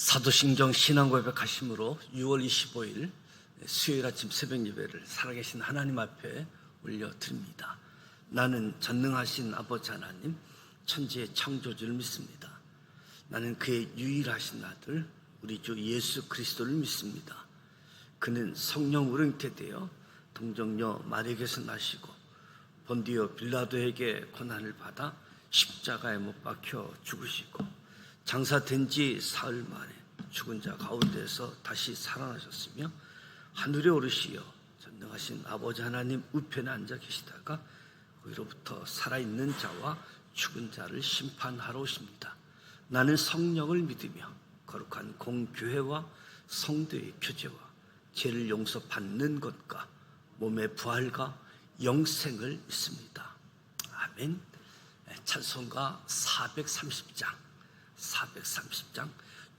사도신경 신앙고백하심으로 6월 25일 수요일 아침 새벽 예배를 살아계신 하나님 앞에 올려드립니다. 나는 전능하신 아버지 하나님, 천지의 창조주를 믿습니다. 나는 그의 유일하신 아들 우리 주 예수 그리스도를 믿습니다. 그는 성령 우렁태되어 동정녀 마리아에게서 나시고 본디오 빌라도에게 고난을 받아 십자가에 못 박혀 죽으시고 장사된 지 사흘 만에 죽은 자 가운데서 다시 살아나셨으며 하늘에 오르시어 전능하신 아버지 하나님 우편에 앉아 계시다가 거기로부터 살아있는 자와 죽은 자를 심판하러 오십니다. 나는 성령을 믿으며 거룩한 공교회와 성도의 교제와 죄를 용서받는 것과 몸의 부활과 영생을 믿습니다. 아멘. 찬송가 430장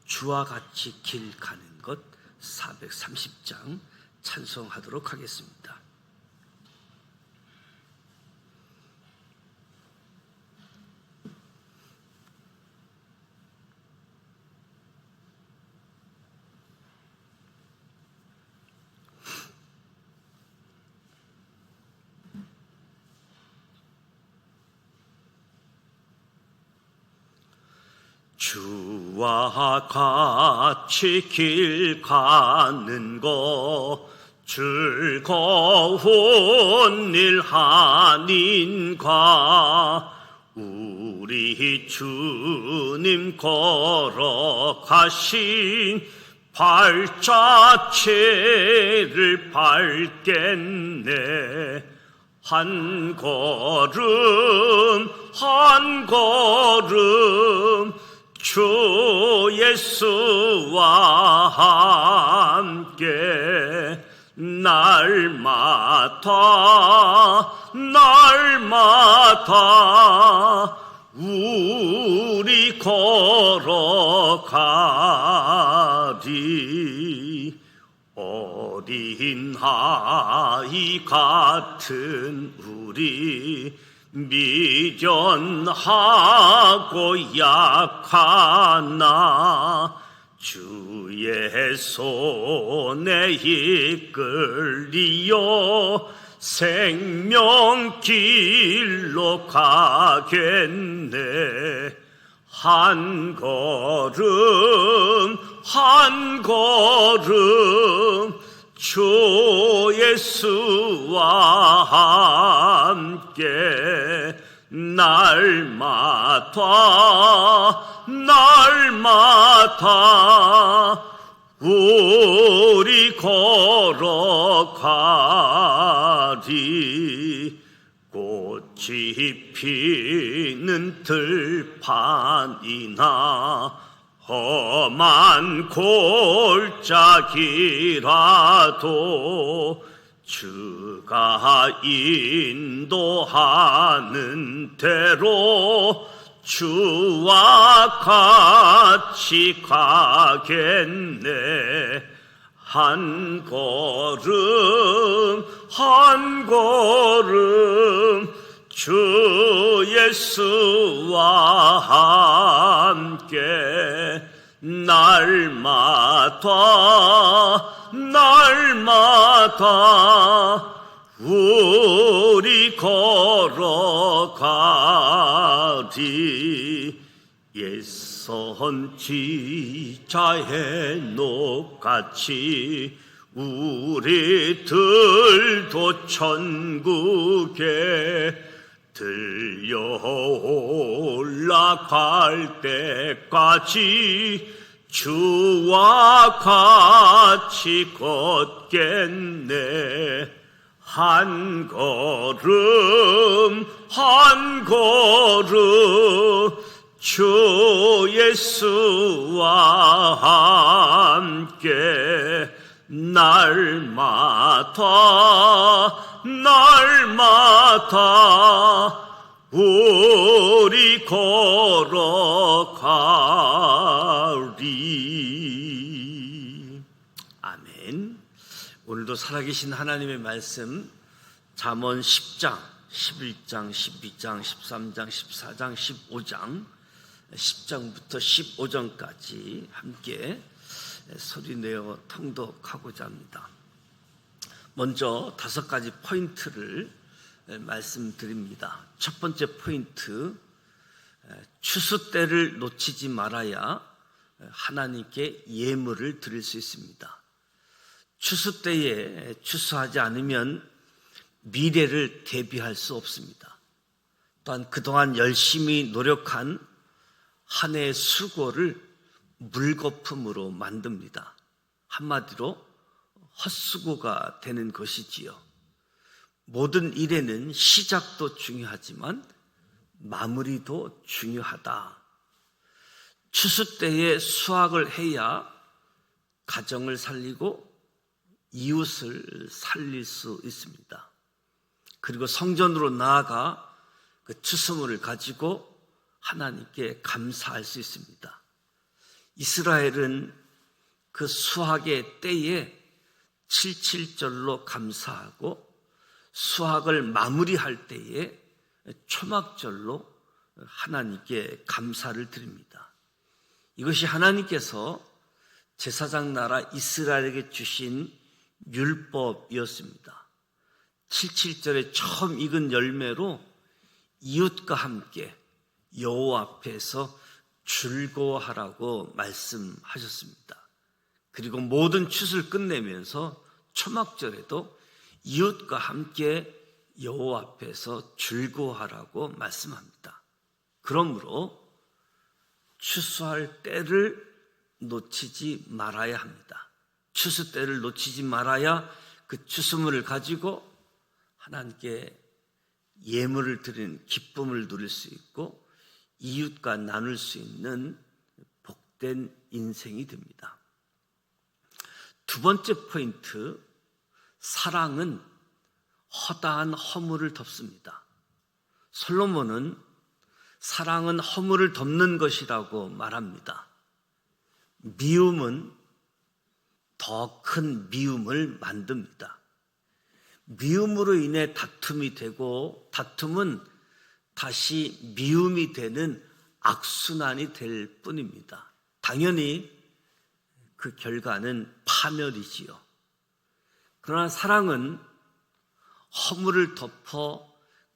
주와 같이 길 가는 것 430장 찬송하도록 하겠습니다. 주와 같이 길 가는 것 즐거운 일 아닌가. 우리 주님 걸어가신 발자취를 밟겠네. 한 걸음 한 걸음 주 예수와 함께 날마다 우리 걸어가리. 어린 아이 같은 우리 미련하고 약하나 주의 손에 이끌리어 생명길로 가겠네. 한 걸음 한 걸음 주 예수와 함께 날마다 우리 걸어가리. 꽃이 피는 들판이나 험한 골짜기라도 주가 인도하는 대로 주와 같이 가겠네. 한 걸음 한 걸음 주 예수와 함께 날마다 우리 걸어가리. 옛선 지자의 녹같이 우리들도 천국에 들려 올라갈 때까지 주와 같이 걷겠네. 한 걸음 한 걸음 주 예수와 함께 날마다 우리 걸어가리. 아멘. 오늘도 살아계신 하나님의 말씀 잠언 10장, 11장, 12장, 13장, 14장, 15장 10장부터 15장까지 함께 소리내어 통독하고자 합니다. 먼저 5가지 포인트를 말씀드립니다. 첫 번째 포인트, 추수 때를 놓치지 말아야 하나님께 예물을 드릴 수 있습니다. 추수 때에 추수하지 않으면 미래를 대비할 수 없습니다. 또한 그동안 열심히 노력한 한 해의 수고를 물거품으로 만듭니다. 한마디로 헛수고가 되는 것이지요. 모든 일에는 시작도 중요하지만 마무리도 중요하다. 추수 때에 수확을 해야 가정을 살리고 이웃을 살릴 수 있습니다. 그리고 성전으로 나아가 그 추수물을 가지고 하나님께 감사할 수 있습니다. 이스라엘은 그 수확의 때에 77절로 감사하고 수확을 마무리할 때에 초막절로 하나님께 감사를 드립니다. 이것이 하나님께서 제사장 나라 이스라엘에게 주신 율법이었습니다. 77절에 처음 익은 열매로 이웃과 함께 여호와 앞에서 즐거워하라고 말씀하셨습니다. 그리고 모든 추수를 끝내면서 초막절에도 이웃과 함께 여호와 앞에서 즐거워하라고 말씀합니다. 그러므로 추수할 때를 놓치지 말아야 합니다. 추수 때를 놓치지 말아야 그 추수물을 가지고 하나님께 예물을 드리는 기쁨을 누릴 수 있고 이웃과 나눌 수 있는 복된 인생이 됩니다. 두 번째 포인트, 사랑은 허다한 허물을 덮습니다. 솔로몬은 사랑은 허물을 덮는 것이라고 말합니다. 미움은 더 큰 미움을 만듭니다. 미움으로 인해 다툼이 되고 다툼은 다시 미움이 되는 악순환이 될 뿐입니다. 당연히 그 결과는 파멸이지요. 그러나 사랑은 허물을 덮어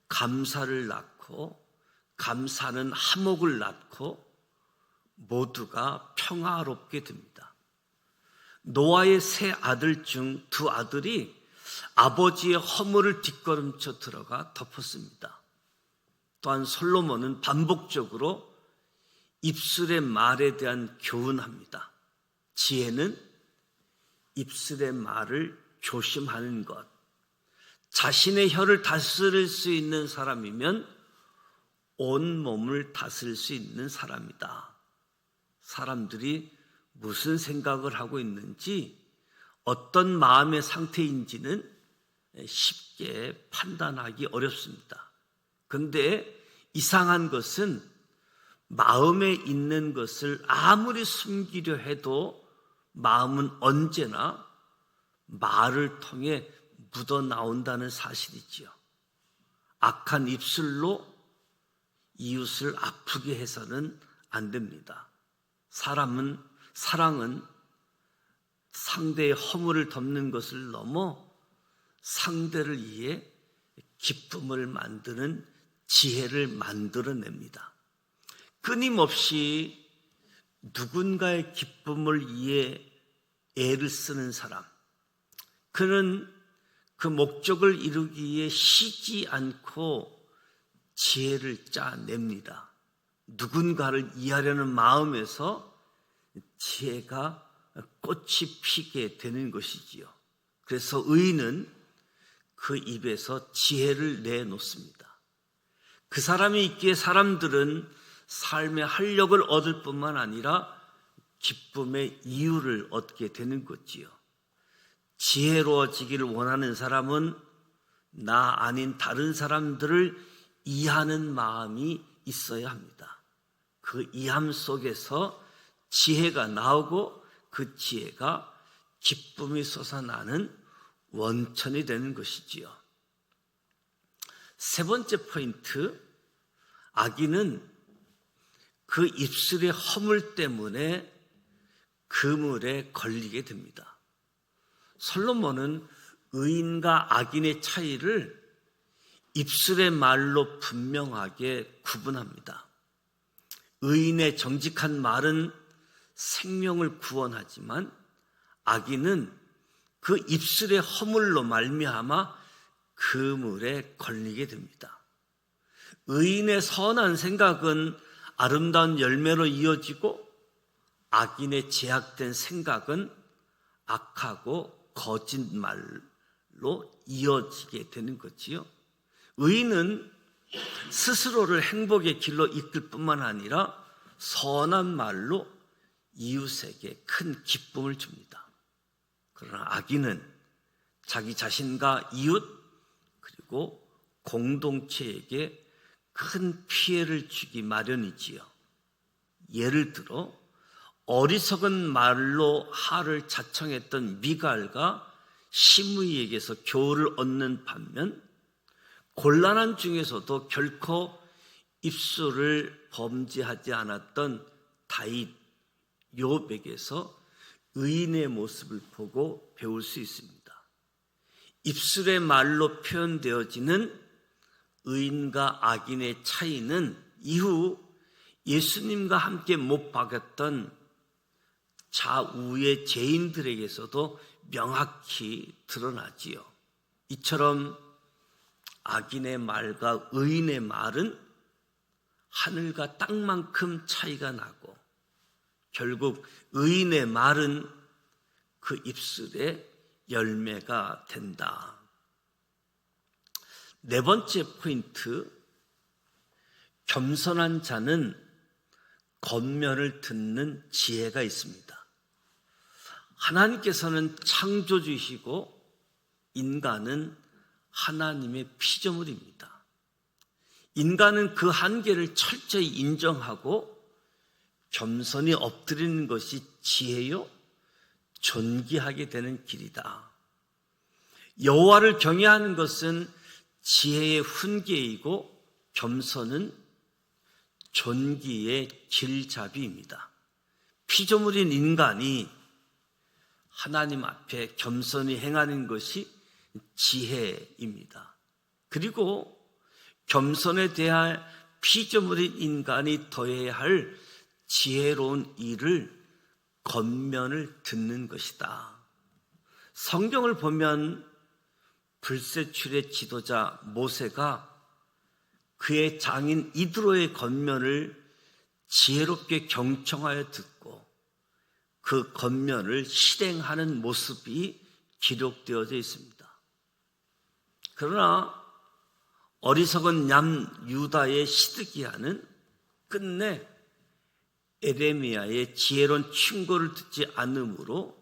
감사를 낳고 감사는 화목을 낳고 모두가 평화롭게 됩니다. 노아의 세 아들 중 2아들이 아버지의 허물을 뒷걸음쳐 들어가 덮었습니다. 또한 솔로몬은 반복적으로 입술의 말에 대한 교훈합니다. 지혜는 입술의 말을 조심하는 것. 자신의 혀를 다스릴 수 있는 사람이면 온 몸을 다스릴 수 있는 사람이다. 사람들이 무슨 생각을 하고 있는지, 어떤 마음의 상태인지는 쉽게 판단하기 어렵습니다. 그런데 이상한 것은 마음에 있는 것을 아무리 숨기려 해도 마음은 언제나 말을 통해 묻어나온다는 사실이지요. 악한 입술로 이웃을 아프게 해서는 안 됩니다. 사랑은 상대의 허물을 덮는 것을 넘어 상대를 위해 기쁨을 만드는 지혜를 만들어냅니다. 끊임없이 누군가의 기쁨을 위해 애를 쓰는 사람, 그는 그 목적을 이루기 위해 쉬지 않고 지혜를 짜냅니다. 누군가를 이해하려는 마음에서 지혜가 꽃이 피게 되는 것이지요. 그래서 의인은 그 입에서 지혜를 내놓습니다. 그 사람이 있기에 사람들은 삶의 활력을 얻을 뿐만 아니라 기쁨의 이유를 얻게 되는 거지요. 지혜로워지기를 원하는 사람은 나 아닌 다른 사람들을 이해하는 마음이 있어야 합니다. 그 이해함 속에서 지혜가 나오고 그 지혜가 기쁨이 솟아나는 원천이 되는 것이지요. 세 번째 포인트, 악인은 그 입술의 허물 때문에 그물에 걸리게 됩니다. 솔로몬은 의인과 악인의 차이를 입술의 말로 분명하게 구분합니다. 의인의 정직한 말은 생명을 구원하지만 악인은 그 입술의 허물로 말미암아 그물에 걸리게 됩니다. 의인의 선한 생각은 아름다운 열매로 이어지고 악인의 제약된 생각은 악하고 거짓말로 이어지게 되는 거지요. 의인은 스스로를 행복의 길로 이끌 뿐만 아니라 선한 말로 이웃에게 큰 기쁨을 줍니다. 그러나 악인은 자기 자신과 이웃 그리고 공동체에게 큰 피해를 주기 마련이지요. 예를 들어 어리석은 말로 하를 자청했던 미갈과 시므이에게서 교훈을 얻는 반면 곤란한 중에서도 결코 입술을 범죄하지 않았던 다윗, 욥에게서 의인의 모습을 보고 배울 수 있습니다. 입술의 말로 표현되어지는 의인과 악인의 차이는 이후 예수님과 함께 못 박았던 좌우의 죄인들에게서도 명확히 드러나지요. 이처럼 악인의 말과 의인의 말은 하늘과 땅만큼 차이가 나고 결국 의인의 말은 그 입술의 열매가 된다. 네 번째 포인트, 겸손한 자는 권면을 듣는 지혜가 있습니다. 하나님께서는 창조주이시고 인간은 하나님의 피조물입니다. 인간은 그 한계를 철저히 인정하고 겸손히 엎드리는 것이 지혜요 존귀하게 되는 길이다. 여호와를 경외하는 것은 지혜의 훈계이고 겸손은 존귀의 길잡이입니다. 피조물인 인간이 하나님 앞에 겸손히 행하는 것이 지혜입니다. 그리고 겸손에 대한 피조물인 인간이 더해야 할 지혜로운 일을 권면을 듣는 것이다. 성경을 보면 불세출의 지도자 모세가 그의 장인 이드로의 권면을 지혜롭게 경청하여 듣고 그 권면을 실행하는 모습이 기록되어져 있습니다. 그러나 어리석은 양 유다의 시드기야는 끝내 에레미야의 지혜로운 충고를 듣지 않으므로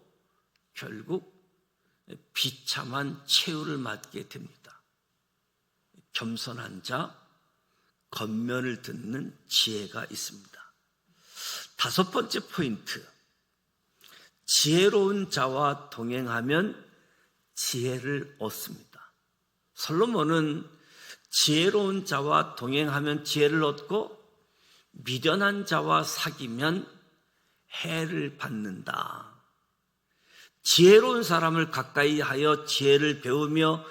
결국 비참한 최후를 맞게 됩니다. 겸손한 자, 권면을 듣는 지혜가 있습니다. 다섯 번째 포인트, 지혜로운 자와 동행하면 지혜를 얻습니다. 솔로몬은 지혜로운 자와 동행하면 지혜를 얻고 미련한 자와 사귀면 해를 받는다. 지혜로운 사람을 가까이 하여 지혜를 배우며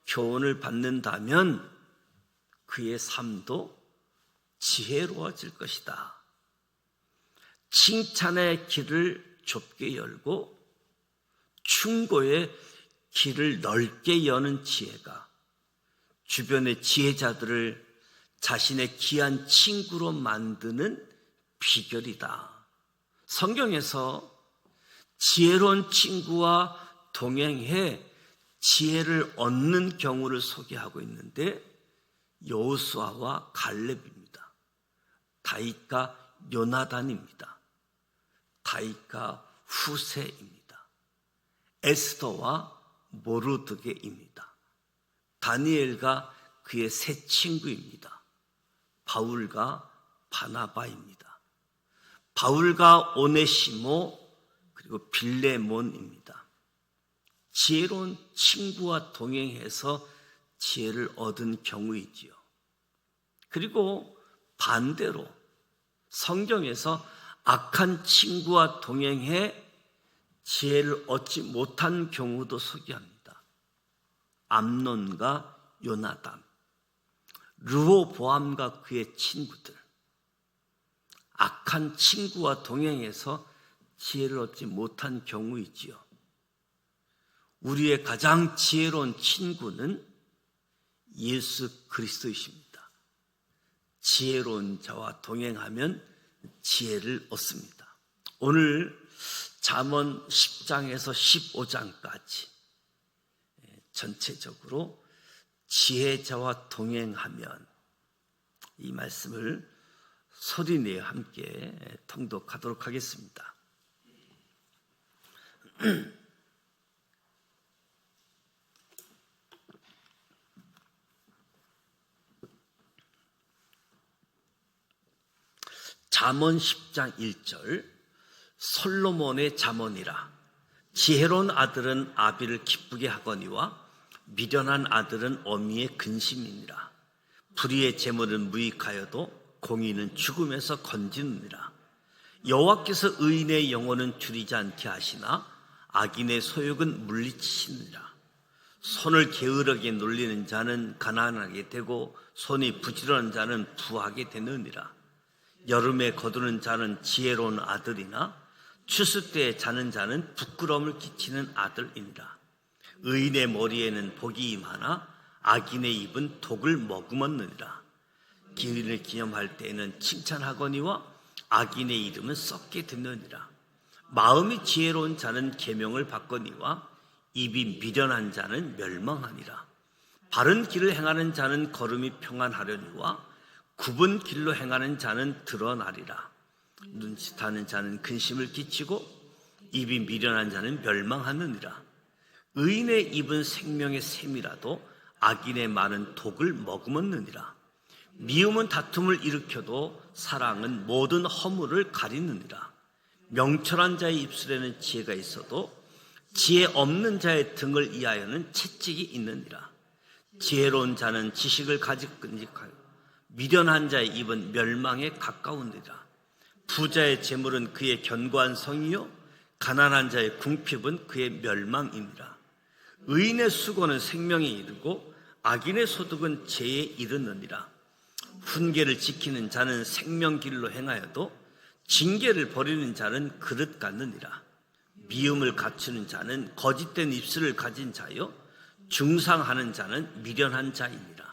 교훈을 받는다면 그의 삶도 지혜로워질 것이다. 칭찬의 길을 좁게 열고 충고의 길을 넓게 여는 지혜가 주변의 지혜자들을 자신의 귀한 친구로 만드는 비결이다. 성경에서 지혜로운 친구와 동행해 지혜를 얻는 경우를 소개하고 있는데 여호수아와 갈렙입니다. 다윗과 요나단입니다. 다윗과 후세입니다. 에스더와 모르드게입니다. 다니엘과 그의 세 친구입니다. 바울과 바나바입니다. 바울과 오네시모 그리고 빌레몬입니다. 지혜로운 친구와 동행해서 지혜를 얻은 경우이지요. 그리고 반대로 성경에서 악한 친구와 동행해 지혜를 얻지 못한 경우도 소개합니다. 암논과 요나단, 르호보암과 그의 친구들, 악한 친구와 동행해서 지혜를 얻지 못한 경우이지요. 우리의 가장 지혜로운 친구는 예수 그리스도이십니다. 지혜로운 자와 동행하면 지혜를 얻습니다. 오늘 잠언 10장에서 15장까지 전체적으로 지혜자와 동행하면, 이 말씀을 소리내어 함께 통독하도록 하겠습니다. 잠언 10장 1절, 솔로몬의 잠언이라. 지혜로운 아들은 아비를 기쁘게 하거니와 미련한 아들은 어미의 근심이니라. 불의의 재물은 무익하여도 공의는 죽음에서 건지느니라. 여호와께서 의인의 영혼은 줄이지 않게 하시나 악인의 소욕은 물리치시느니라. 손을 게으르게 놀리는 자는 가난하게 되고 손이 부지런한 자는 부하게 되느니라. 여름에 거두는 자는 지혜로운 아들이나 추수 때에 자는 자는 부끄러움을 끼치는 아들이니라. 의인의 머리에는 복이 임하나 악인의 입은 독을 머금었느니라. 기인을 기념할 때에는 칭찬하거니와 악인의 이름은 썩게 듣느니라. 마음이 지혜로운 자는 계명을 받거니와 입이 미련한 자는 멸망하니라. 바른 길을 행하는 자는 걸음이 평안하려니와 굽은 길로 행하는 자는 드러나리라. 눈짓하는 자는 근심을 끼치고 입이 미련한 자는 멸망하느니라. 의인의 입은 생명의 샘이라도 악인의 말은 독을 머금었느니라. 미움은 다툼을 일으켜도 사랑은 모든 허물을 가리느니라. 명철한 자의 입술에는 지혜가 있어도 지혜 없는 자의 등을 위하여는 채찍이 있느니라. 지혜로운 자는 지식을 가지근직하여 미련한 자의 입은 멸망에 가까우니라. 부자의 재물은 그의 견고한 성이요 가난한 자의 궁핍은 그의 멸망이니라. 의인의 수고는 생명에 이르고 악인의 소득은 죄에 이르느니라. 훈계를 지키는 자는 생명길로 행하여도 징계를 버리는 자는 그릇 같느니라. 미움을 갖추는 자는 거짓된 입술을 가진 자요 중상하는 자는 미련한 자이니라.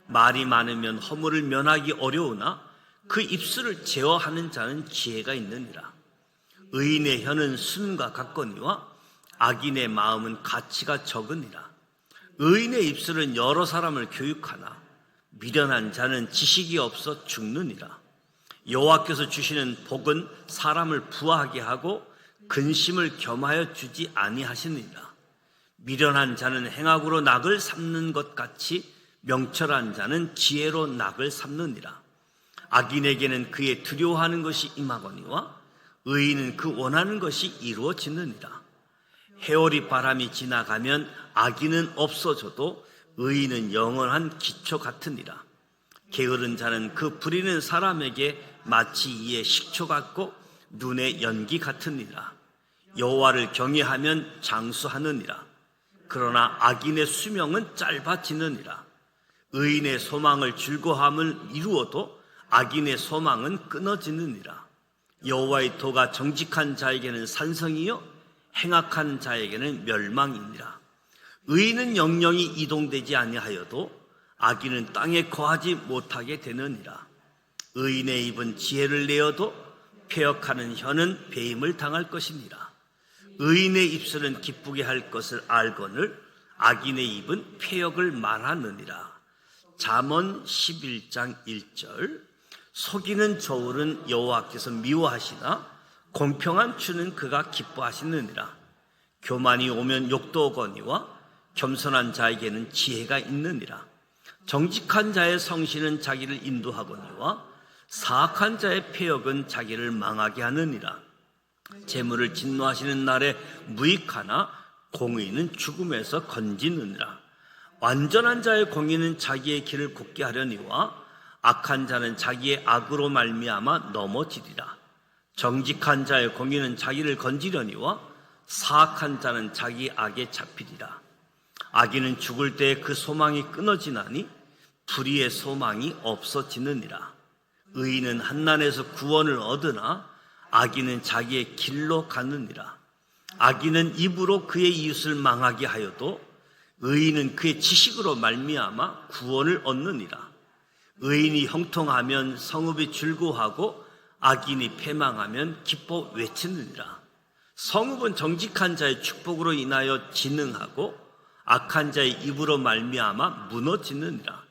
말이 많으면 허물을 면하기 어려우나 그 입술을 제어하는 자는 지혜가 있느니라. 의인의 혀는 순과 같거니와 악인의 마음은 가치가 적으니라. 의인의 입술은 여러 사람을 교육하나 미련한 자는 지식이 없어 죽느니라. 여호와께서 주시는 복은 사람을 부하게 하고 근심을 겸하여 주지 아니하시느니라. 미련한 자는 행악으로 낙을 삼는 것 같이 명철한 자는 지혜로 낙을 삼느니라. 악인에게는 그의 두려워하는 것이 임하거니와 의인은 그 원하는 것이 이루어지느니라. 해오리 바람이 지나가면 악인은 없어져도 의인은 영원한 기초 같으니라. 게으른 자는 그 부리는 사람에게 마치 이에 식초 같고 눈에 연기 같으니라. 여호와를 경외하면 장수하느니라. 그러나 악인의 수명은 짧아지느니라. 의인의 소망을 즐거함을 이루어도 악인의 소망은 끊어지느니라. 여호와의 도가 정직한 자에게는 산성이요 행악한 자에게는 멸망이니라. 의인은 영영이 이동되지 아니하여도 악인은 땅에 거하지 못하게 되느니라. 의인의 입은 지혜를 내어도 패역하는 혀는 배임을 당할 것이니라. 의인의 입술은 기쁘게 할 것을 알거늘 악인의 입은 패역을 말하느니라. 잠언 11장 1절, 속이는 저울은 여호와께서 미워하시나 공평한 추는 그가 기뻐하시느니라. 교만이 오면 욕도 오거니와 겸손한 자에게는 지혜가 있느니라. 정직한 자의 성실은 자기를 인도하거니와 사악한 자의 패역은 자기를 망하게 하느니라. 재물을 진노하시는 날에 무익하나 공의는 죽음에서 건지느니라. 완전한 자의 공의는 자기의 길을 곱게 하려니와 악한 자는 자기의 악으로 말미암아 넘어지리라. 정직한 자의 공의는 자기를 건지려니와 사악한 자는 자기 악에 잡히리라. 악인은 죽을 때에 그 소망이 끊어지나니 불의의 소망이 없어지느니라. 의인은 한난에서 구원을 얻으나 악인은 자기의 길로 가느니라. 악인은 입으로 그의 이웃을 망하게 하여도 의인은 그의 지식으로 말미암아 구원을 얻느니라. 의인이 형통하면 성읍이 즐거워하고 악인이 패망하면 기뻐 외치느니라. 성읍은 정직한 자의 축복으로 인하여 진흥하고 악한 자의 입으로 말미암아 무너지느니라.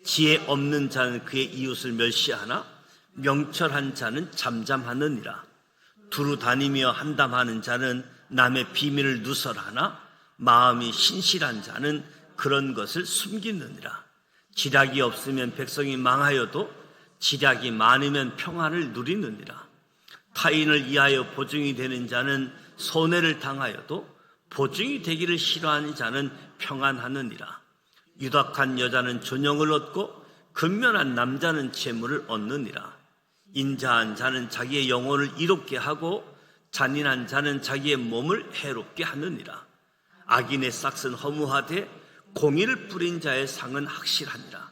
지혜 없는 자는 그의 이웃을 멸시하나 명철한 자는 잠잠하느니라. 두루 다니며 한담하는 자는 남의 비밀을 누설하나 마음이 신실한 자는 그런 것을 숨기느니라. 지략이 없으면 백성이 망하여도 지략이 많으면 평안을 누리느니라. 타인을 위하여 보증이 되는 자는 손해를 당하여도 보증이 되기를 싫어하는 자는 평안하느니라. 유덕한 여자는 존영을 얻고 근면한 남자는 재물을 얻느니라. 인자한 자는 자기의 영혼을 이롭게 하고 잔인한 자는 자기의 몸을 해롭게 하느니라. 악인의 싹은 허무하되 공의를 뿌린 자의 상은 확실하니라.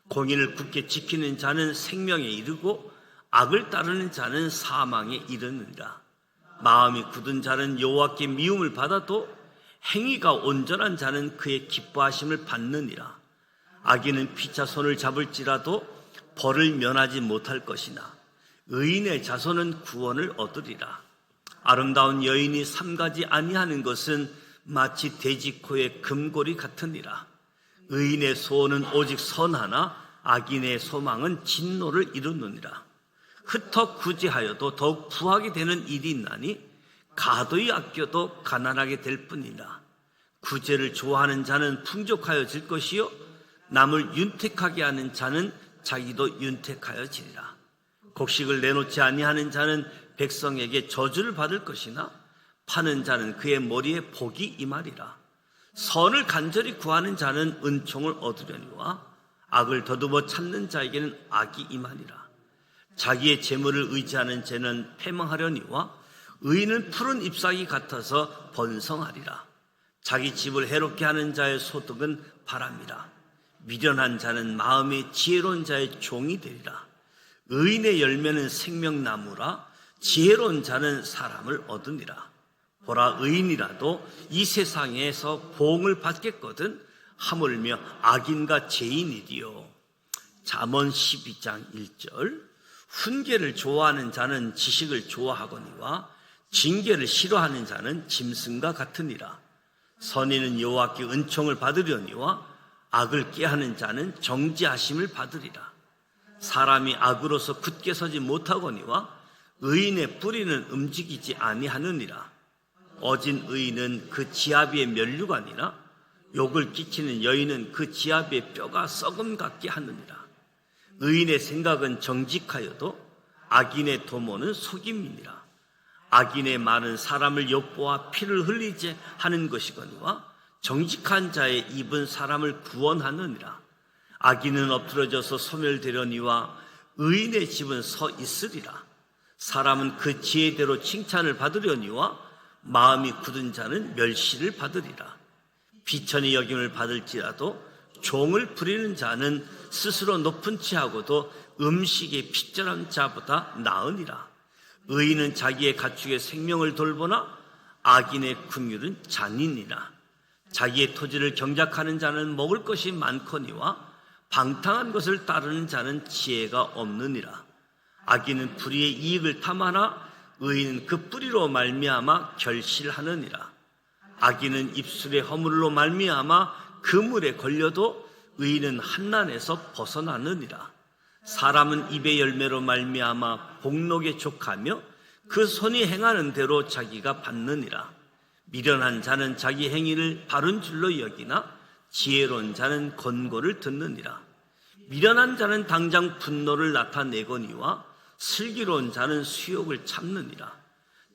공의를 굳게 지키는 자는 생명에 이르고 악을 따르는 자는 사망에 이르느니라. 마음이 굳은 자는 여호와께 미움을 받아도 행위가 온전한 자는 그의 기뻐하심을 받느니라. 악인은 피차 손을 잡을지라도 벌을 면하지 못할 것이나 의인의 자손은 구원을 얻으리라. 아름다운 여인이 삼가지 아니하는 것은 마치 돼지코의 금고리 같으니라. 의인의 소원은 오직 선하나 악인의 소망은 진노를 이루느니라. 흩어 구제하여도 더욱 부하게 되는 일이 있나니 가도히 아껴도 가난하게 될 뿐이라. 구제를 좋아하는 자는 풍족하여질 것이요 남을 윤택하게 하는 자는 자기도 윤택하여지리라. 곡식을 내놓지 아니하는 자는 백성에게 저주를 받을 것이나 파는 자는 그의 머리에 복이 임하리라. 선을 간절히 구하는 자는 은총을 얻으려니와 악을 더듬어 찾는 자에게는 악이 임하니라. 자기의 재물을 의지하는 자는 패망하려니와 의인은 푸른 잎사귀 같아서 번성하리라. 자기 집을 해롭게 하는 자의 소득은 바람이라. 미련한 자는 마음이 지혜로운 자의 종이 되리라. 의인의 열매는 생명나무라. 지혜로운 자는 사람을 얻으니라. 보라, 의인이라도 이 세상에서 보응을 받겠거든 하물며 악인과 죄인이디요. 잠언 12장 1절. 훈계를 좋아하는 자는 지식을 좋아하거니와 징계를 싫어하는 자는 짐승과 같으니라. 선인은 여호와께 은총을 받으려니와 악을 꾀하는 자는 정죄하심을 받으리라. 사람이 악으로서 굳게 서지 못하거니와 의인의 뿌리는 움직이지 아니하느니라. 어진 의인은 그 지아비의 면류관이나 욕을 끼치는 여인은 그 지아비의 뼈가 썩음 같게 하느니라. 의인의 생각은 정직하여도 악인의 도모는 속임이니라. 악인의 말은 사람을 엿보아 피를 흘리게 하는 것이거니와 정직한 자의 입은 사람을 구원하느니라. 악인은 엎드러져서 소멸되려니와 의인의 집은 서 있으리라. 사람은 그 지혜대로 칭찬을 받으려니와 마음이 굳은 자는 멸시를 받으리라. 비천히 여김을 받을지라도 종을 부리는 자는 스스로 높은 채하고도 음식에 핏절한 자보다 나으니라. 의인은 자기의 가축의 생명을 돌보나 악인의 긍휼은 잔인이라. 자기의 토지를 경작하는 자는 먹을 것이 많거니와 방탕한 것을 따르는 자는 지혜가 없느니라. 악인은 불의의 이익을 탐하나 의인은 그 뿌리로 말미암아 결실하느니라. 악인은 입술의 허물로 말미암아 그물에 걸려도 의인은 한난에서 벗어나느니라. 사람은 입의 열매로 말미암아 복록에 족하며 그 손이 행하는 대로 자기가 받느니라. 미련한 자는 자기 행위를 바른 줄로 여기나 지혜로운 자는 권고를 듣느니라. 미련한 자는 당장 분노를 나타내거니와 슬기로운 자는 수욕을 참느니라.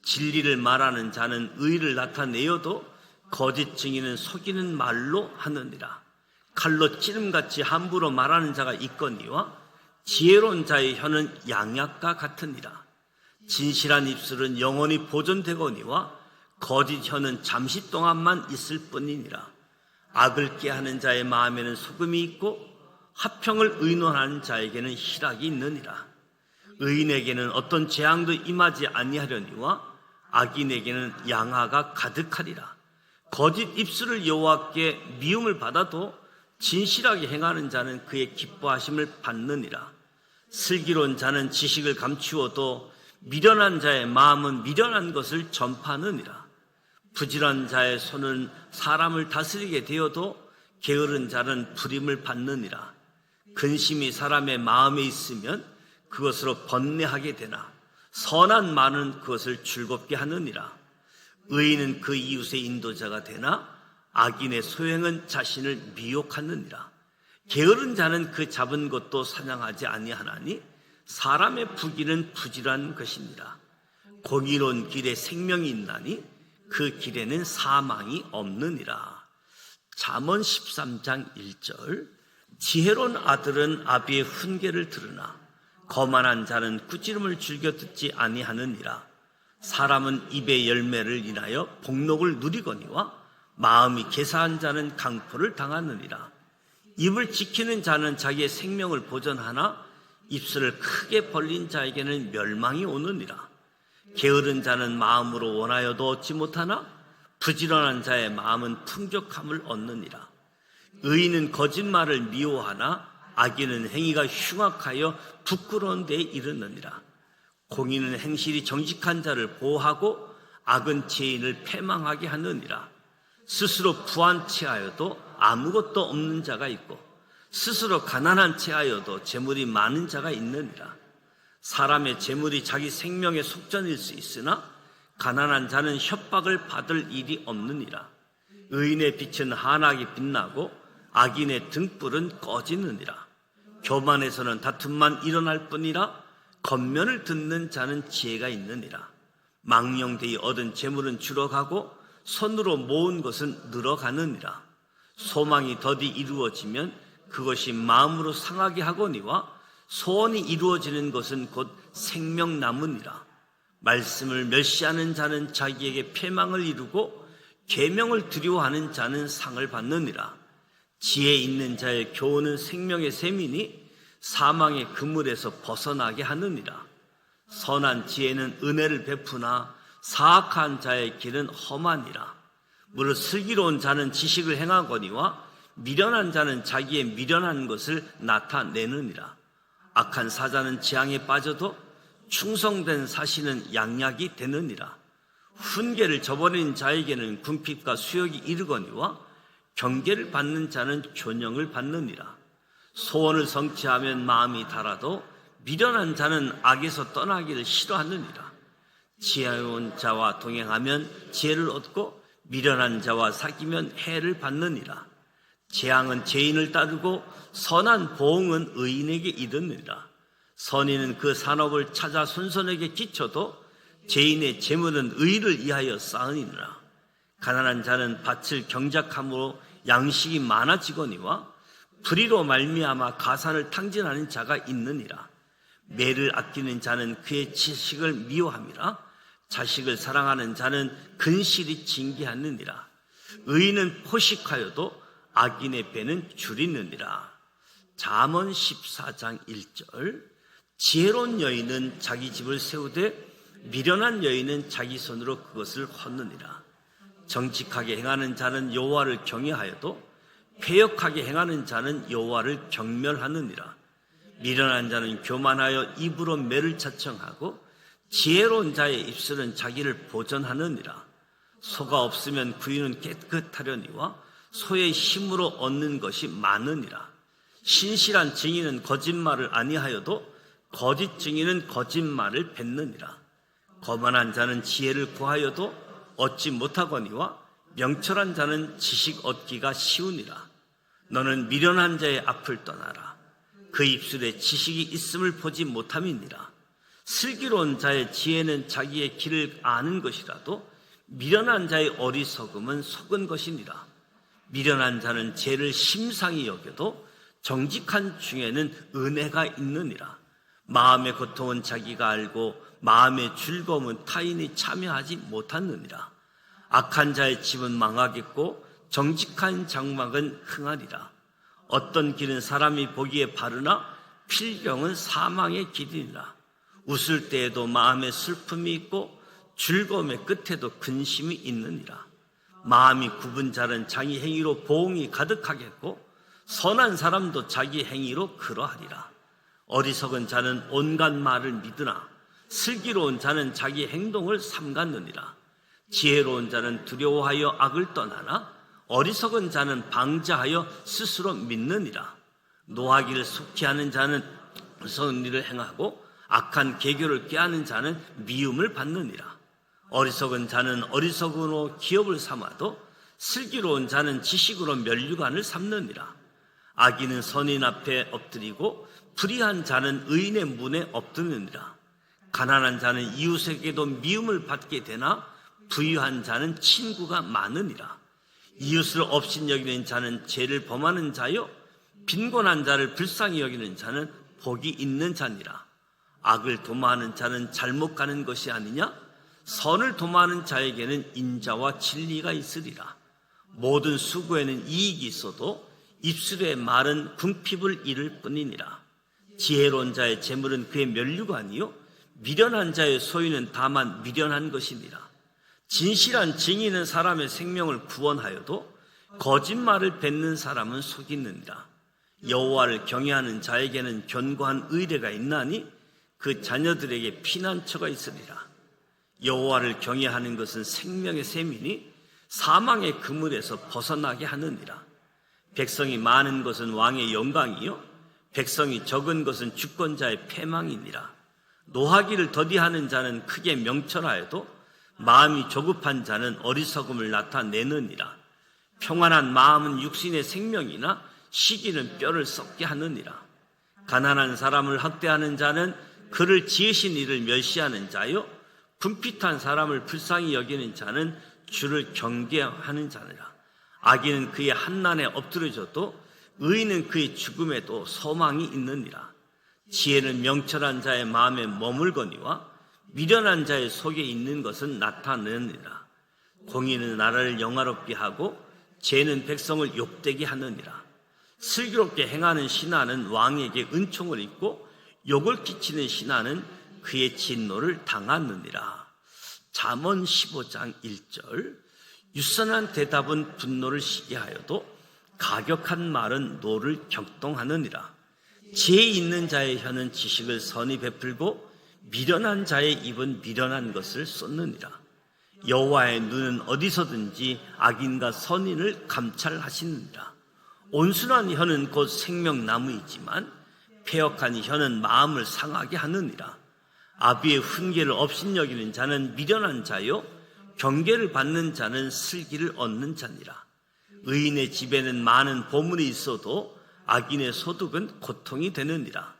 진리를 말하는 자는 의를 나타내어도 거짓 증인은 속이는 말로 하느니라. 칼로 찌름같이 함부로 말하는 자가 있거니와 지혜로운 자의 혀는 양약과 같으니라. 진실한 입술은 영원히 보존되거니와 거짓 혀는 잠시 동안만 있을 뿐이니라. 악을 꾀하는 자의 마음에는 속음이 있고 화평을 의논하는 자에게는 희락이 있느니라. 의인에게는 어떤 재앙도 임하지 아니하려니와 악인에게는 양하가 가득하리라. 거짓 입술을 여호와께 미움을 받아도 진실하게 행하는 자는 그의 기뻐하심을 받느니라. 슬기로운 자는 지식을 감추어도 미련한 자의 마음은 미련한 것을 전파하느니라. 부지런한 자의 손은 사람을 다스리게 되어도 게으른 자는 불임을 받느니라. 근심이 사람의 마음에 있으면 그것으로 번뇌하게 되나 선한 말은 그것을 즐겁게 하느니라. 의인은 그 이웃의 인도자가 되나 악인의 소행은 자신을 미혹하느니라. 게으른 자는 그 잡은 것도 사냥하지 아니하나니 사람의 부귀는 부지런한 것이니라. 공의로운 길에 생명이 있나니 그 길에는 사망이 없느니라. 잠언 13장 1절. 지혜로운 아들은 아비의 훈계를 들으나 거만한 자는 꾸지름을 즐겨 듣지 아니하느니라. 사람은 입의 열매를 인하여 복록을 누리거니와 마음이 개사한 자는 강포를 당하느니라. 입을 지키는 자는 자기의 생명을 보전하나 입술을 크게 벌린 자에게는 멸망이 오느니라. 게으른 자는 마음으로 원하여도 얻지 못하나 부지런한 자의 마음은 풍족함을 얻느니라. 의인은 거짓말을 미워하나 악인은 행위가 흉악하여 부끄러운 데에 이르느니라. 공의는 행실이 정직한 자를 보호하고 악은 죄인을 패망하게 하느니라. 스스로 부한 체하여도 아무것도 없는 자가 있고 스스로 가난한 체하여도 재물이 많은 자가 있느니라. 사람의 재물이 자기 생명의 속전일 수 있으나 가난한 자는 협박을 받을 일이 없느니라. 의인의 빛은 환하게 빛나고 악인의 등불은 꺼지느니라. 교만에서는 다툼만 일어날 뿐이라 겉면을 듣는 자는 지혜가 있느니라. 망령되이 얻은 재물은 줄어가고 손으로 모은 것은 늘어가느니라. 소망이 더디 이루어지면 그것이 마음으로 상하게 하거니와 소원이 이루어지는 것은 곧 생명나무니라. 말씀을 멸시하는 자는 자기에게 패망을 이루고 계명을 두려워하는 자는 상을 받느니라. 지혜 있는 자의 교훈은 생명의 셈이니 사망의 그물에서 벗어나게 하느니라. 선한 지혜는 은혜를 베푸나 사악한 자의 길은 험하니라. 무릇 슬기로운 자는 지식을 행하거니와 미련한 자는 자기의 미련한 것을 나타내느니라. 악한 사자는 재앙에 빠져도 충성된 사신은 양약이 되느니라. 훈계를 저버린 자에게는 궁핍과 수욕이 이르거니와 경계를 받는 자는 존영을 받느니라. 소원을 성취하면 마음이 달아도 미련한 자는 악에서 떠나기를 싫어하느니라. 지혜로운 자와 동행하면 지혜를 얻고 미련한 자와 사귀면 해를 받느니라. 재앙은 죄인을 따르고 선한 보응은 의인에게 이르느니라. 선인은 그 산업을 찾아 손손에게 끼쳐도 죄인의 재물은 의를 위하여 쌓으니라. 가난한 자는 밭을 경작함으로 양식이 많아지거니와 불의로 말미암아 가산을 탕진하는 자가 있느니라. 매를 아끼는 자는 그의 지식을 미워함이라. 자식을 사랑하는 자는 근실이 징계하느니라. 의인은 포식하여도 악인의 배는 줄이느니라. 잠언 14장 1절. 지혜로운 여인은 자기 집을 세우되 미련한 여인은 자기 손으로 그것을 헛느니라. 정직하게 행하는 자는 여호와를 경외하여도 패역하게 행하는 자는 여호와를 경멸하느니라. 미련한 자는 교만하여 입으로 매를 자청하고 지혜로운 자의 입술은 자기를 보전하느니라. 소가 없으면 구유는 깨끗하려니와 소의 힘으로 얻는 것이 많으니라. 신실한 증인은 거짓말을 아니하여도 거짓 증인은 거짓말을 뱉느니라. 거만한 자는 지혜를 구하여도 얻지 못하거니와 명철한 자는 지식 얻기가 쉬우니라. 너는 미련한 자의 앞을 떠나라. 그 입술에 지식이 있음을 보지 못함이니라. 슬기로운 자의 지혜는 자기의 길을 아는 것이라도 미련한 자의 어리석음은 속은 것이니라. 미련한 자는 죄를 심상히 여겨도 정직한 중에는 은혜가 있느니라. 마음의 고통은 자기가 알고 마음의 즐거움은 타인이 참여하지 못하느니라. 악한 자의 집은 망하겠고 정직한 장막은 흥하리라. 어떤 길은 사람이 보기에 바르나 필경은 사망의 길이니라. 웃을 때에도 마음에 슬픔이 있고 즐거움의 끝에도 근심이 있느니라. 마음이 굽은 자는 자기 행위로 보응이 가득하겠고 선한 사람도 자기 행위로 그러하리라. 어리석은 자는 온갖 말을 믿으나 슬기로운 자는 자기 행동을 삼갔느니라. 지혜로운 자는 두려워하여 악을 떠나나 어리석은 자는 방자하여 스스로 믿느니라. 노하기를 속히 하는 자는 무서운 일을 행하고 악한 계교를 꾀하는 자는 미움을 받느니라. 어리석은 자는 어리석음으로 기업을 삼아도 슬기로운 자는 지식으로 면류관을 삼느니라. 악인은 선인 앞에 엎드리고 불의한 자는 의인의 문에 엎드느니라. 가난한 자는 이웃에게도 미움을 받게 되나 부유한 자는 친구가 많으니라. 이웃을 업신여기는 자는 죄를 범하는 자요 빈곤한 자를 불쌍히 여기는 자는 복이 있는 자니라. 악을 도모하는 자는 잘못 가는 것이 아니냐? 선을 도모하는 자에게는 인자와 진리가 있으리라. 모든 수고에는 이익이 있어도 입술의 말은 궁핍을 이룰 뿐이니라. 지혜로운 자의 재물은 그의 면류관이요 미련한 자의 소유는 다만 미련한 것이니라. 진실한 증인은 사람의 생명을 구원하여도 거짓말을 뱉는 사람은 속이느니라. 여호와를 경외하는 자에게는 견고한 의뢰가 있나니 그 자녀들에게 피난처가 있으리라. 여호와를 경외하는 것은 생명의 셈이니 사망의 그물에서 벗어나게 하느니라. 백성이 많은 것은 왕의 영광이요 백성이 적은 것은 주권자의 패망이니라. 노하기를 더디하는 자는 크게 명철하여도 마음이 조급한 자는 어리석음을 나타내느니라. 평안한 마음은 육신의 생명이나 시기는 뼈를 썩게 하느니라. 가난한 사람을 학대하는 자는 그를 지으신 이를 멸시하는 자요 궁핍한 사람을 불쌍히 여기는 자는 주를 경계하는 자니라. 악인은 그의 한난에 엎드려져도 의인은 그의 죽음에도 소망이 있느니라. 지혜는 명철한 자의 마음에 머물거니와 미련한 자의 속에 있는 것은 나타내느니라. 공의는 나라를 영화롭게 하고 죄는 백성을 욕되게 하느니라. 슬기롭게 행하는 신하는 왕에게 은총을 입고 욕을 끼치는 신하는 그의 진노를 당하느니라. 잠언 15장 1절. 유선한 대답은 분노를 시게 하여도 가격한 말은 노를 격동하느니라. 지혜 있는 자의 혀는 지식을 선히 베풀고 미련한 자의 입은 미련한 것을 쏟느니라. 여호와의 눈은 어디서든지 악인과 선인을 감찰하시느니라. 온순한 혀는 곧 생명나무이지만 패역한 혀는 마음을 상하게 하느니라. 아비의 훈계를 업신여기는 자는 미련한 자요 경계를 받는 자는 슬기를 얻는 자니라. 의인의 집에는 많은 보물이 있어도 악인의 소득은 고통이 되느니라.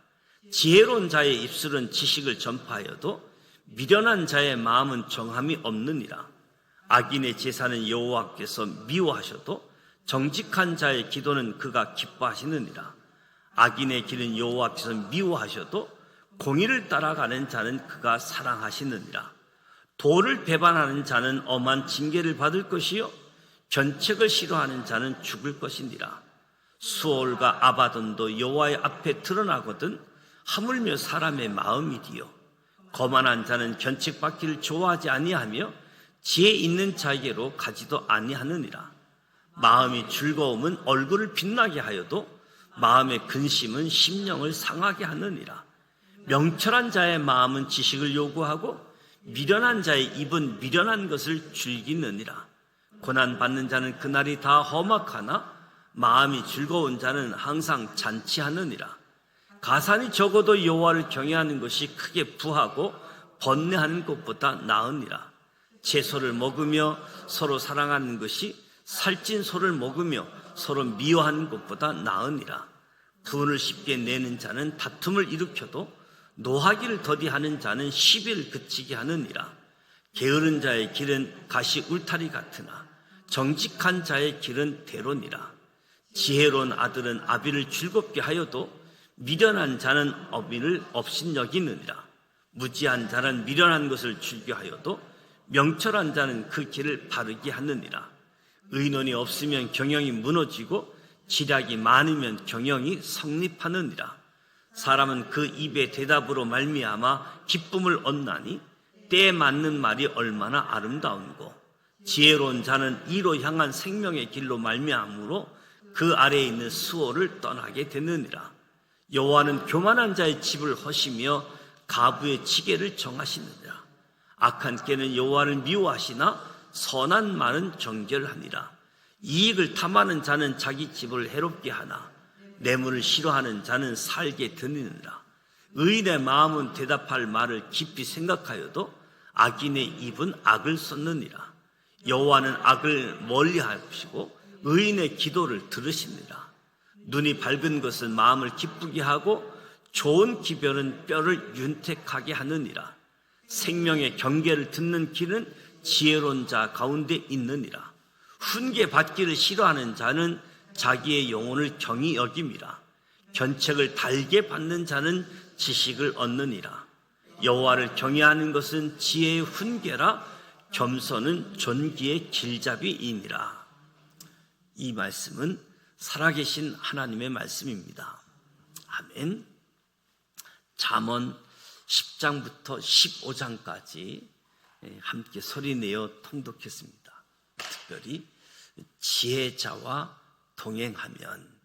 지혜로운 자의 입술은 지식을 전파하여도 미련한 자의 마음은 정함이 없느니라. 악인의 제사는 여호와께서 미워하셔도 정직한 자의 기도는 그가 기뻐하시느니라. 악인의 길은 여호와께서 미워하셔도 공의를 따라가는 자는 그가 사랑하시느니라. 도를 배반하는 자는 엄한 징계를 받을 것이요 견책을 싫어하는 자는 죽을 것이니라. 수올과 아바돈도 여호와의 앞에 드러나거든 하물며 사람의 마음이디요. 거만한 자는 견책받기를 좋아하지 아니하며 지혜 있는 자에게로 가지도 아니하느니라. 마음이 즐거움은 얼굴을 빛나게 하여도 마음의 근심은 심령을 상하게 하느니라. 명철한 자의 마음은 지식을 요구하고 미련한 자의 입은 미련한 것을 즐기느니라. 고난받는 자는 그날이 다 험악하나 마음이 즐거운 자는 항상 잔치하느니라. 가산이 적어도 여호와를 경외하는 것이 크게 부하고 번뇌하는 것보다 나으니라. 채소를 먹으며 서로 사랑하는 것이 살찐 소를 먹으며 서로 미워하는 것보다 나으니라. 분을 쉽게 내는 자는 다툼을 일으켜도 노하기를 더디하는 자는 시비를 그치게 하느니라. 게으른 자의 길은 가시 울타리 같으나 정직한 자의 길은 대로니라. 지혜로운 아들은 아비를 즐겁게 하여도 미련한 자는 어미를 업신여기느니라. 무지한 자는 미련한 것을 즐겨하여도 명철한 자는 그 길을 바르게 하느니라. 의논이 없으면 경영이 무너지고 지략이 많으면 경영이 성립하느니라. 사람은 그 입의 대답으로 말미암아 기쁨을 얻나니 때에 맞는 말이 얼마나 아름다운고, 지혜로운 자는 이로 향한 생명의 길로 말미암으로 그 아래에 있는 수호를 떠나게 되느니라. 여호와는 교만한 자의 집을 허시며 가부의 지게를 정하시느니라. 악한 깨는 여호와를 미워하시나 선한 말은 정결하니라. 이익을 탐하는 자는 자기 집을 해롭게 하나 뇌물을 싫어하는 자는 살게 드느니라. 의인의 마음은 대답할 말을 깊이 생각하여도 악인의 입은 악을 쏟느니라. 여호와는 악을 멀리하시고 의인의 기도를 들으시느니라. 눈이 밝은 것은 마음을 기쁘게 하고 좋은 기별은 뼈를 윤택하게 하느니라. 생명의 경계를 듣는 길은 지혜로운 자 가운데 있느니라. 훈계 받기를 싫어하는 자는 자기의 영혼을 경히 여김이라. 견책을 달게 받는 자는 지식을 얻느니라. 여호와를 경외하는 것은 지혜의 훈계라. 겸손은 존귀의 길잡이이니라. 이 말씀은 살아계신 하나님의 말씀입니다. 아멘. 잠언 10장부터 15장까지 함께 소리내어 통독했습니다. 특별히 지혜자와 동행하면,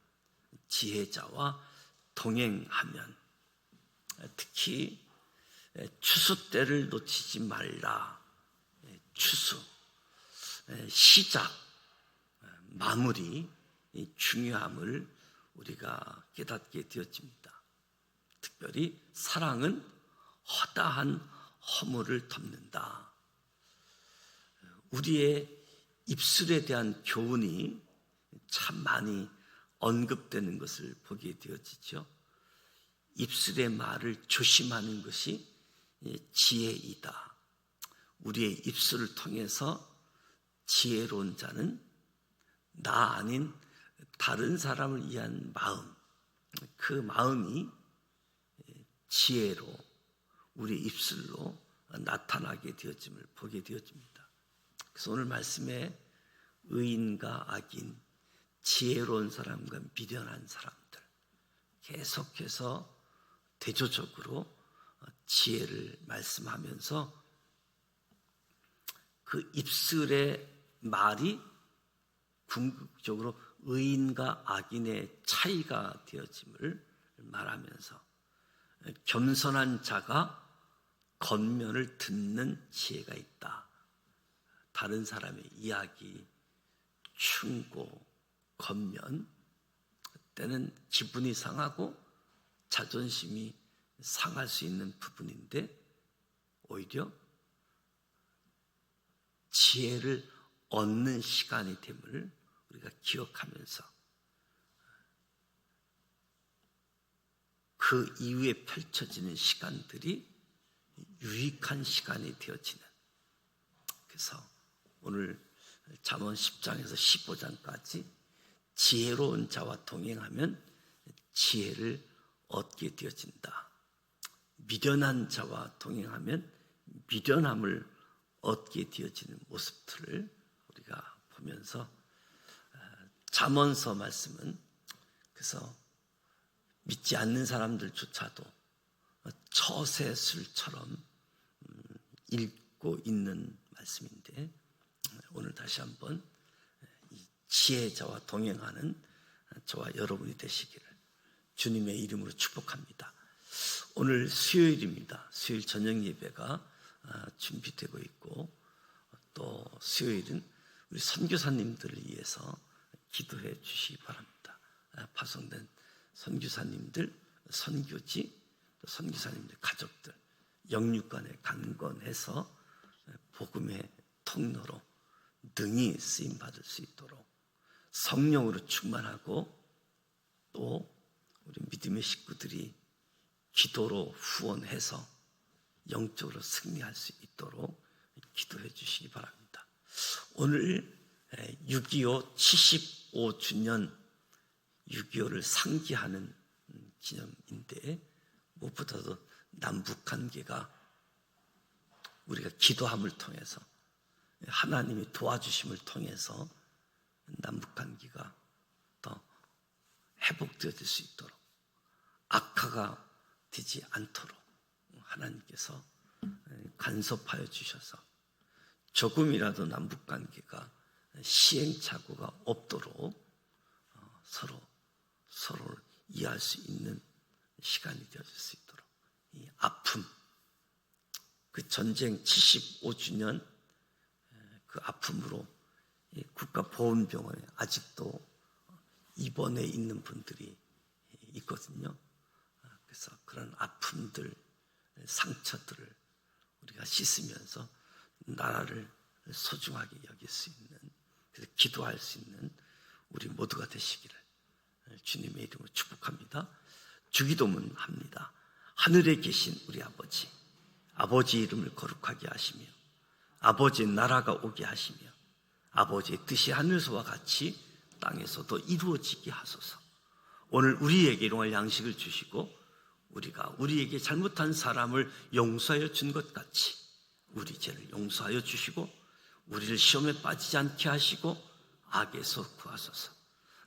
특히 추수 때를 놓치지 말라. 추수, 시작, 마무리 중요함을 우리가 깨닫게 되었습니다. 특별히 사랑은 허다한 허물을 덮는다. 우리의 입술에 대한 교훈이 참 많이 언급되는 것을 보게 되어지죠. 입술의 말을 조심하는 것이 지혜이다. 우리의 입술을 통해서 지혜로운 자는 나 아닌 다른 사람을 위한 마음, 그 마음이 지혜로 우리 입술로 나타나게 되어짐을 보게 되어집니다. 그래서 오늘 말씀에 의인과 악인, 지혜로운 사람과 미련한 사람들, 계속해서 대조적으로 지혜를 말씀하면서 그 입술의 말이 궁극적으로 의인과 악인의 차이가 되어짐을 말하면서 겸손한 자가 겉면을 듣는 지혜가 있다. 다른 사람의 이야기, 충고, 겉면, 때는 기분이 상하고 자존심이 상할 수 있는 부분인데 오히려 지혜를 얻는 시간이 됨을 우리가 기억하면서 그 이후에 펼쳐지는 시간들이 유익한 시간이 되어지는, 그래서 오늘 잠언 10장에서 15장까지 지혜로운 자와 동행하면 지혜를 얻게 되어진다. 미련한 자와 동행하면 미련함을 얻게 되어지는 모습들을 우리가 보면서 잠언서 말씀은 그래서 믿지 않는 사람들조차도 처세술처럼 읽고 있는 말씀인데, 오늘 다시 한번 이 지혜자와 동행하는 저와 여러분이 되시기를 주님의 이름으로 축복합니다. 오늘 수요일입니다. 수요일 저녁 예배가 준비되고 있고, 또 수요일은 우리 선교사님들을 위해서 기도해 주시기 바랍니다. 파송된 선교사님들, 선교지, 선교사님들 가족들 영육간에 강건해서 복음의 통로로 능히 쓰임 받을 수 있도록 성령으로 충만하고, 또 우리 믿음의 식구들이 기도로 후원해서 영적으로 승리할 수 있도록 기도해 주시기 바랍니다. 오늘 6.25 75주년 6.25를 상기하는 기념인데, 무엇보다도 남북관계가 우리가 기도함을 통해서, 하나님의 도와주심을 통해서 남북관계가 더 회복되어질 수 있도록, 악화가 되지 않도록 하나님께서 간섭하여 주셔서 조금이라도 남북관계가 시행착오가 없도록 서로를 이해할 수 있는 시간이 되어질 수 있도록, 이 아픔, 그 전쟁 75주년 그 아픔으로 국가보훈병원에 아직도 입원해 있는 분들이 있거든요. 그래서 그런 아픔들, 상처들을 우리가 씻으면서 나라를 소중하게 여길 수 있는, 그래서 기도할 수 있는 우리 모두가 되시기를 주님의 이름으로 축복합니다. 주기도문 합니다. 하늘에 계신 우리 아버지, 아버지의 이름을 거룩하게 하시며 아버지의 나라가 오게 하시며 아버지의 뜻이 하늘에서와 같이 땅에서도 이루어지게 하소서. 오늘 우리에게 일용할 양식을 주시고 우리가 우리에게 잘못한 사람을 용서하여 준 것 같이 우리 죄를 용서하여 주시고 우리를 시험에 빠지지 않게 하시고 악에서 구하소서.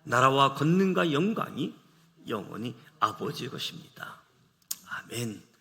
나라와 권능과 영광이 영원히 아버지의 것입니다. 아멘.